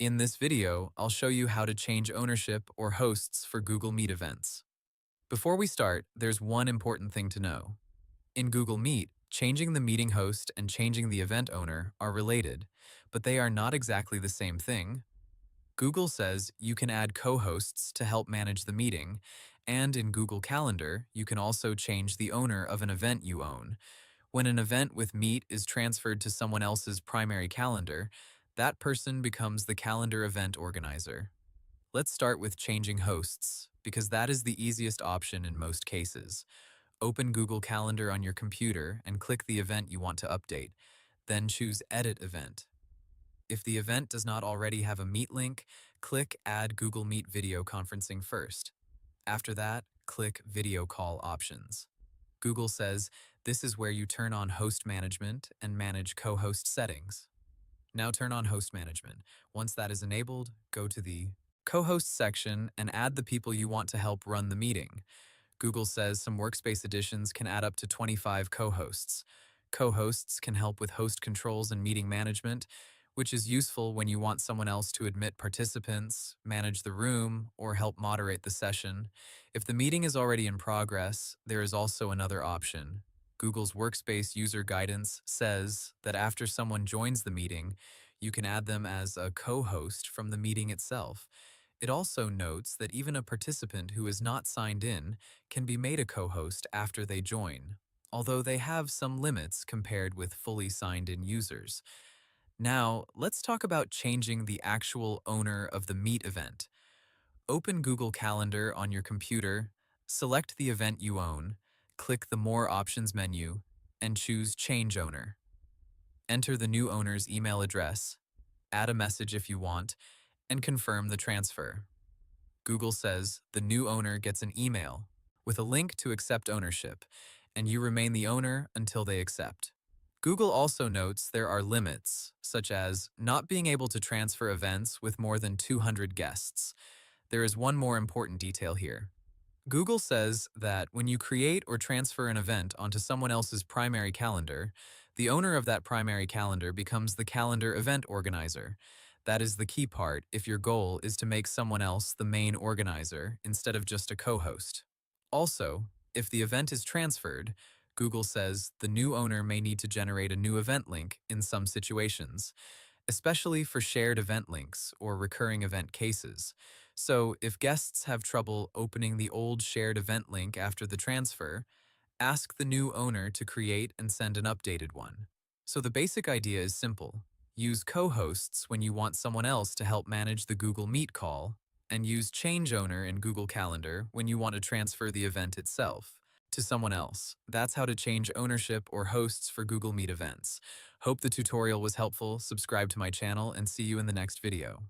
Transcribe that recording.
In this video, I'll show you how to change ownership or hosts for Google Meet events. Before we start, there's one important thing to know. In Google Meet, changing the meeting host and changing the event owner are related, but they are not exactly the same thing. Google says you can add co-hosts to help manage the meeting, and in Google Calendar, you can also change the owner of an event you own. When an event with Meet is transferred to someone else's primary calendar, that person becomes the calendar event organizer. Let's start with changing hosts, because that is the easiest option in most cases. Open Google Calendar on your computer and click the event you want to update. Then choose Edit Event. If the event does not already have a Meet link, click Add Google Meet Video Conferencing first. After that, click Video Call Options. Google says this is where you turn on host management and manage co-host settings. Now turn on host management. Once that is enabled, go to the co-host section and add the people you want to help run the meeting. Google says some workspace editions can add up to 25 co-hosts. Co-hosts can help with host controls and meeting management, which is useful when you want someone else to admit participants, manage the room, or help moderate the session. If the meeting is already in progress, there is also another option. Google's Workspace User Guidance says that after someone joins the meeting, you can add them as a co-host from the meeting itself. It also notes that even a participant who is not signed in can be made a co-host after they join, although they have some limits compared with fully signed-in users. Now, let's talk about changing the actual owner of the Meet event. Open Google Calendar on your computer, select the event you own, click the More Options menu, and choose Change Owner. Enter the new owner's email address, add a message if you want, and confirm the transfer. Google says the new owner gets an email with a link to accept ownership, and you remain the owner until they accept. Google also notes there are limits, such as not being able to transfer events with more than 200 guests. There is one more important detail here. Google says that when you create or transfer an event onto someone else's primary calendar, the owner of that primary calendar becomes the calendar event organizer. That is the key part if your goal is to make someone else the main organizer instead of just a co-host. Also, if the event is transferred, Google says the new owner may need to generate a new event link in some situations, especially for shared event links or recurring event cases. So if guests have trouble opening the old shared event link after the transfer, ask the new owner to create and send an updated one. So the basic idea is simple. Use co-hosts when you want someone else to help manage the Google Meet call, and use Change Owner in Google Calendar when you want to transfer the event itself to someone else. That's how to change ownership or hosts for Google Meet events. Hope the tutorial was helpful. Subscribe to my channel and see you in the next video.